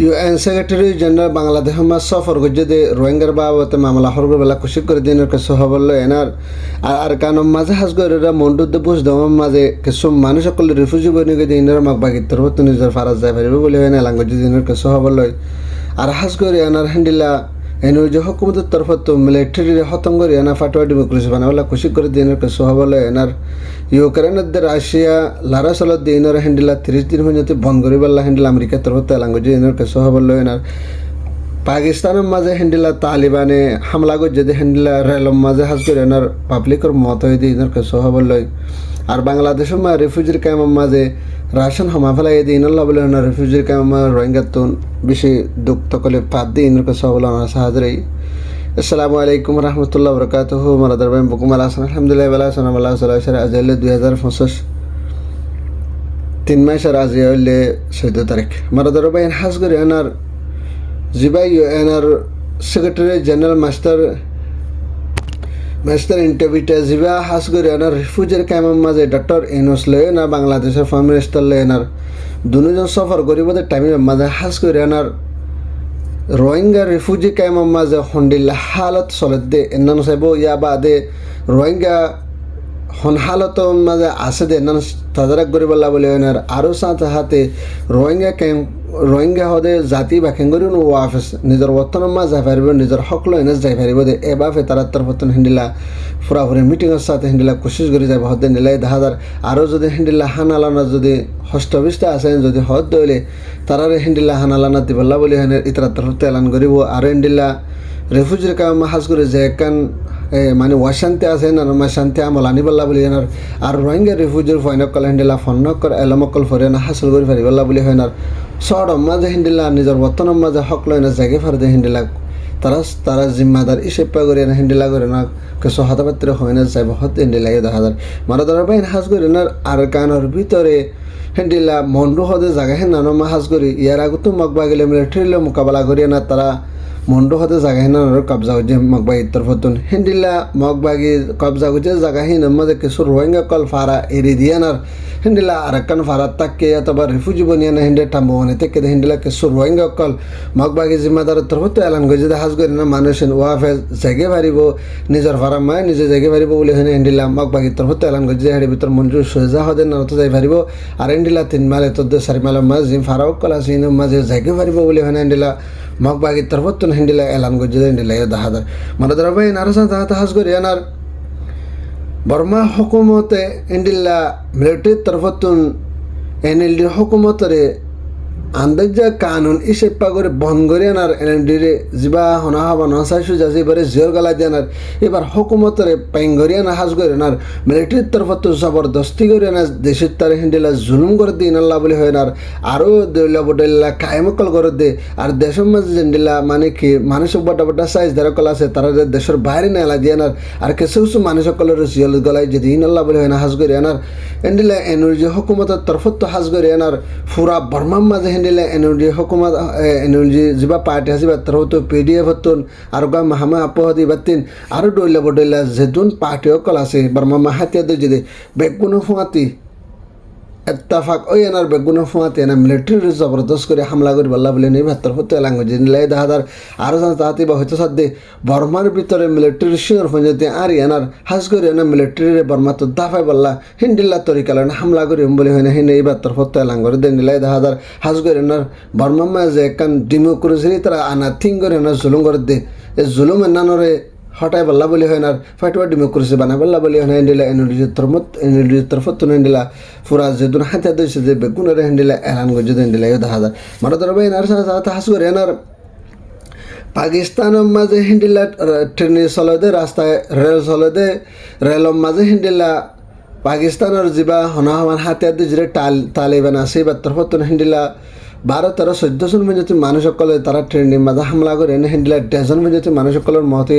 UN secretary general Bangladesh সফর গজ্জে রোহিঙ্গার বাবতে মামলা হরগর বেলা খুশি করে দিনের কাছে হবল এনার আর কানম মাঝে হাসগরেরা মন্ডুদ্দে বুঝ দম মাঝে কিছু মানুষ সকল রিফিউজি বনি গিয়ে দিনের মাক বাগিত্তর হতো নিজের ফারাজ যাই পারিবে বলে হয় না লাঙ্গজ্জে দিনের কাছে হবল আর হাসগরে এনার হ্যান্ডিলা এনুর যে হকুমতের তরফত মিলিটারি হতঙ্গরি এনা ফাটোয়া ডেমোক্রেসি বানাবলা খুশি করে দিনের কাছে হবল এনার ইউক্রেনের রাশিয়া লারা সালত দিনের হ্যান্ডিলা 30 দিন হয়ে বন্ধ করি বললা হ্যান্ডিল আমেরিকার তরফত লাঙ্গজ্জে দিনের কাছে হবল এনার পাকিস্তানের মাঝে হ্যান্ডিলা তালিবানে হামলা করছে যে হ্যান্ডিলা রেলম মাঝে হাজ করে এনার পাবলিকর মত হয়ে দিয়ে এনার কাছে হবল আর বাংলাদেশের রিফিউজির ক্যাম্পের মাঝে রাশন হমা ফেলাই দিয়ে ইনল্লা বলে না রিফিউজির ক্যাম্প রোহিঙ্গার তো বেশি দুঃখ তকলে পাত দিয়ে ইনের কাছে হবল আমার সাহায্যেই আসসালামু আলাইকুম রহমতুল্লাহ বরকাতুহ মারাদার ভাই বুকুম আলাহান আলহামদুলিল্লাহ আল্লাহ সালামাল্লাহ সাল্লাহ আজহাল 2025 3 মাসের আজ হইলে 14 তারিখ মারাদার ভাই হাজ করে এনার জিবাই এনার সেক্রেটারি জেনারেল মাস্টার ইন্টারভিউটা জিবা হাস করে এনার রিফিউজির ক্যাম্পের মাঝে ডক্টর ইউনূস লয়ে না বাংলাদেশের ফার্ম মিনিস্টার লয়ে এনার দুজন সফর গরিবদের টাইমের মাঝে হাস করে এনার রোহিঙ্গা রিফিউজি ক্যাম্পের মাঝে হন্ডিল্লা হালত চলত দে এনান সাহেব ইয়া বাদে রোহিঙ্গা হন হালত মাঝে আছে দে এনান তাজারাক গরিবল্লা বলে এনার আরও সাথে হাতে রোহিঙ্গা হদে জাতি বা খেঙ্গরি ওয়াফেস নিজের বর্তমান মা যাই পারিব নিজের হকল এনে যাই পারিব দে এবাফে তারা তরফতন হিন্দিলা ফুরাফুরি মিটিংয়ের সাথে হিন্দিলা কোশিশ করে যাব হদে নিলাই 10,000 আরও যদি হিন্দিলা হানালানা যদি হস্তবিষ্টা আছে যদি হদ দইলে তারারে হিন্দিলা হানালানা দিবল্লা বলে হেনের ইতারা তরফতে এলান করিব আর হিন্দিলা রিফিউজির কাম হাজ করে যে একান মানে ওয়াশান্তি আছে না শান্তি আমল আনিবল্লা বলি এনার আর রোহিঙ্গা রিফিউজির ফয়নকল হিন্দিলা ফনকল এলমকল ফরে না হাসল করে ফারিবল্লা বলি হয় না সড় মাঝে হিন্দিলা নিজের বর্তমান মাঝে হক লয় না জায়গায় ফারদে হিন্দিলা তারা জিম্মাদার ইসেপ্পা করে না হিন্দিলা করে না কিছু হাতাপাত্রে হয় না যাইব হতে হিন্দিলা 10,000 মারাদার বাইন হাজ করে না আর কানোর ভিতরে হিন্দিলা মন্ডু হদে জায়গা হেন নানমা হাজ করি ইয়ার আগতো মগবা গেলে মিলিটারিলে মোকাবেলা করি না তারা মন্ডু হতে জায়গা হেন কবজা হচ্ছে মগবাগি তরফতুন হিন্দিলা মগবাগি কবজা হচ্ছে জায়গা হেন মাঝে কিছু রোহিঙ্গা কল ফারা এরি দিয়ে না হিন্দিলা আরেকখান ফারাত তাকে অথবা রিফিউজি বনিয়ে না হিন্দি টাম্বো মানে থেকে হিন্দিলা কিছু রোহিঙ্গা কল মগবাগি জিম্মাদার তরফতে এলান করে যদি হাজ করি না মানুষ ওয়াফে জায়গা পারিব নিজের ফারা মায় নিজে জায়গা পারিব বলে হেন হিন্দিলা মগবাগি তরফতে এলান করে যে হেঁড়ি ভিতর মঞ্জুর সোজা হদে না তো যাই পারিব আর হিন্দিলা 3 মালে 4 মালের মাঝ জিম ফারাও কল আছে মাঝে জায়গা পারিব বলে হেন হিন্দিলা মগবাগি তরফতুন হিন্দিলা এলান করে যে হিন্দিলা 10,000 মানে ধরা ভাই নারসা তাহাতে হাজ করি এনার বর্মা হুকুমতে ইন্ডিল্লা মিলিটারির তরফতুন এনএলডির হুকুমতরে আন্দাজা কানুন ইসেপ্পা করে বন্ধ করে আনার এনএলডিরে জিবা হনা হবা নসাইসু যাচ্ছে এবারে জিওর গালা দিয়ে এবার হুকুমতরে পেঙ্গরি আনা হাজ করে আনার মিলিটারির তরফত জবরদস্তি করে আনা দেশের তার হিন্দিলা জুলুম করে দিয়ে আল্লাহ বলে হয় না আরও দৈলা বডেল্লা কায়েমকল করে দে আর দেশের মাঝে জেন্ডিলা মানে কি মানুষ বটা বটা সাইজ দেরকল আছে তারা দেশের বাইরে নেলা দিয়ে আনার আর কিছু কিছু মানুষ সকলের জিয়ল গলায় যদি আল্লাহ বলে হয় না হাজ করে আনার এন্ডিলা এনুর্জি হুকুমতের তরফত হাজ করে আনার ফুরা বর্মার মাঝে হেন্ডিলা এনুর্জি হুকুমত এনুর্জি যা পার্টি আছে বা তরফত পিডিএফ হতুন আর গা মাহামা আপহদি বাতিন আরও ডইলা বডইলা যেতুন পার্টি সকল আছে বর্মা মাহাতিয়া যদি বেগুনো ফুয়াতি এত্তাফাক ওই এনার বেগুনো ফুয়াতে এনা মিলিটারি জবরদস্ত করে হামলা করে বল্লা বলে নেই ভাত্তর হতে এলাঙ্গ যে নিলাই 10,000 আরও জানা তাহাতে বা হয়তো সাধ্যে বর্মার ভিতরে মিলিটারি শিওর ফঞ্জাতে আর এনার হাজ করে এনা মিলিটারি বর্মা তো দাফাই বললা হিন্দিল্লা তরিকাল হামলা করে বলে হয় না হিনে এই ভাত্তর হতে এলাঙ্গ করে দেন নিলাই 10,000 হাজ করে এনার বর্মা মাঝে একখান ডেমোক্রেসি তারা আনা থিং করে এনার জুলুম করে দে এই জুলুম এনানরে হঠাই বল্লা বলি হয় না ফাইটুয়া ডেমোক্রেসি বানাই বল্লা বলি হয় না হেন্ডিলা এনএলডির তরফত হেন্ডিলা ফুরা যেদিন হাতে দিয়েছে যে বেগুনের হেন্ডিলা এলান গজে হেন্ডিলা 10,000 মারা ধরবে এনার সাথে হাস করে এনার পাকিস্তানের মাঝে হেন্ডিলা ট্রেনে চলে দে রাস্তায় রেল চলে দে রেলর মাঝে হেন্ডিলা পাকিস্তানের যা হনা হমান হাতে দিয়ে যে তালিবান আছে বা তরফত হেন্ডিলা 12-13-14 জন মেজতি মানুষ সকলে তারা ট্রেনের মাঝে হামলা করে এনে হেন্ডিলা ডজন মেজতি মানুষ সকলের মতে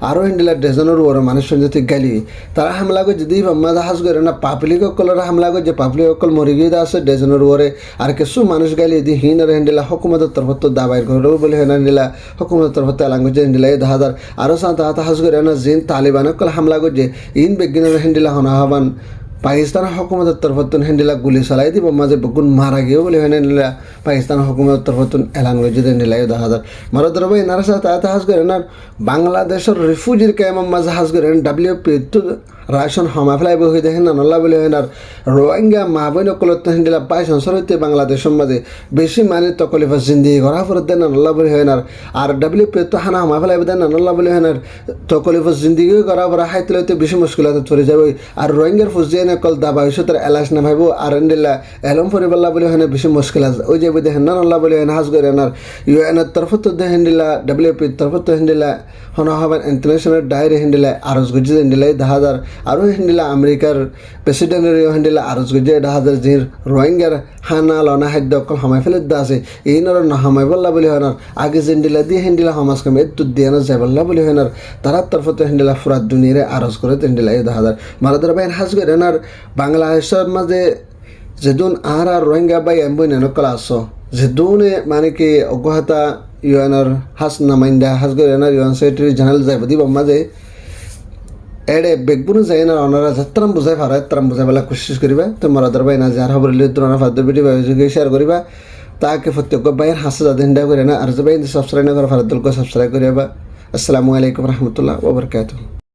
আরও হেন্ডিলা ডজনের ওর মানুষ যদি গালি তারা হামলা করে যদি মাঝে হাজ করে না পাবলিক সকলের হামলা করে যে পাবলিক সকল মরি গিয়ে আছে ডজনের ওরে আর কিছু মানুষ গালি দি হিন আর হেন্ডিলা হুকুমতের তরফত দাবাই করে বলে হেন হেন্ডিলা হুকুমতের তরফত এলাঙ্গ যে হেন্ডিলা 10,000 আরও সাথে হাজ করে না জিন তালিবান সকল হামলা করে যে ইন বেগিনের হেন্ডিলা হনা হবান পাকিস্তান হুকুমতের তরফতুন হেন্ডিলা গুলি চালাই দিব মাঝে বগুন মারা গিয়েও বলে হয় নিলা পাকিস্তান হুকুমতের তরফতুন এলান করে যদি নিলাই 10,000 মারা ধরবে এনার সাথে হাজ করে না বাংলাদেশের রিফিউজির কেমন মাঝে হাজ করে WFP তো রাশন হমা ফেলাই বই দেখেন না নল্লা বলে হয় না রোহিঙ্গা মা বই নকলত হেন্ডিলা 22 সরতে বাংলাদেশের মাঝে বেশি মানে তকলিফা জিন্দিগি করা ফরত দেন না নল্লা বলে হয় না আর WFP তো হানা হমা ফেলাই দেন না নল্লা বলে হয় না তকলিফা জিন্দিগি করা পরা হাইতলাইতে বেশি মুশকিলাতে চলে যাবে আর রোহিঙ্গার ফুজিয়ে নকল দাবা হয়েছে তার এলাচ না ভাইব আর হেন্ডিলা এলম পরিবাল্লা বলে হয় না বেশি মুশকিল আছে ওই যে দেখেন না নল্লা বলে হয় না হাজ করে না ইউএনের তরফত হেন্ডিলা WFP তরফত হেন্ডিলা হন হবেন ইন্টারন্যাশনাল ডায়েরি হেন্ডিলা আরজ গুজি হেন্ডিলা 10,000 আৰু হেন্ডিলা আমেৰিকাৰ প্ৰেচিডেণ্টৰ হেন্ডিলা আৰজ গুজি 10,000 জিৰ রোহিঙ্গার হানা লনা খাদ্য অকল সমাই ফেলে দা আছে এই নর নহামাই বল্লা বলে হয় না আগে হেন্ডিলা দিয়ে হেন্ডিলা সমাজ কামে এত দিয়ে না যায় বল্লা বলে হয় না তারা তরফতে হেন্ডিলা ফুরাত দুনিয়ারে আরজ করে হেন্ডিলা 10,000 মারাদার বাইন হাজ করে না বাংলাদেশের মাঝে যেদুন আর রোহিঙ্গা বাই এমবই নকল আস যেদুনে মানে কি অজ্ঞতা ইউএনর হাস নামাইন্দা হাজ করে না ইউএন সেক্রেটারি জেনারেল যাইব দিব মাঝে এডে বেগবুনো যায় না ওনারা যাত্রাম বুঝাই পারা যাত্রাম বুঝাই বেলা কোশিশ করিবা তো মরাদার বাই না যার খবর লিয়ে ফাদ্য ভিডিও শেয়ার করিবা তাকে প্রত্যেক বাইর হাসা যাতে হিন্দা করে না আর যে বাই সাবস্ক্রাইব না করে ফারাদুলকে সাবস্ক্রাইব করিবা আসসালামু আলাইকুম রহমতুল্লাহ ওয়া বারাকাতুহু